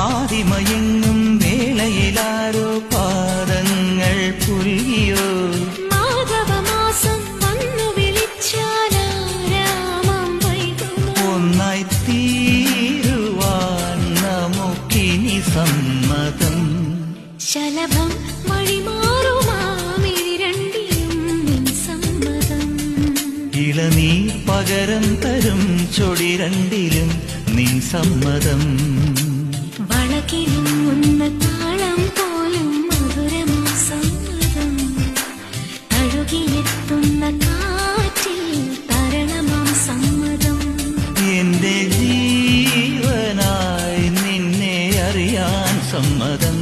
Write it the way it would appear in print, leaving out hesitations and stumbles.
പാതിമയങ്ങും വേളയിലാരോ പാദങ്ങൾ പുൽകിയോ മാധവമാസം വന്നു വിളിച്ചാലാരാമം വൈകുമോ ഒന്നായി തീരുവാൻ നമുക്കിനി സമ്മതം ശലഭം വഴിമാറുമാമിഴി രണ്ടിലും നിൻ സമ്മതം ഇളനീ പകരം തരും ചൊടി രണ്ടിലും നിൻ സമ്മതം വളകിലുങ്ങുന്ന താളം പോലും മധുരമാ സമ്മതം തഴുകിയെത്തുന്ന കാറ്റിൽ തരണമാം സമ്മതം എന്റെ ജീവനായി നിന്നെ അറിയാൻ സമ്മതം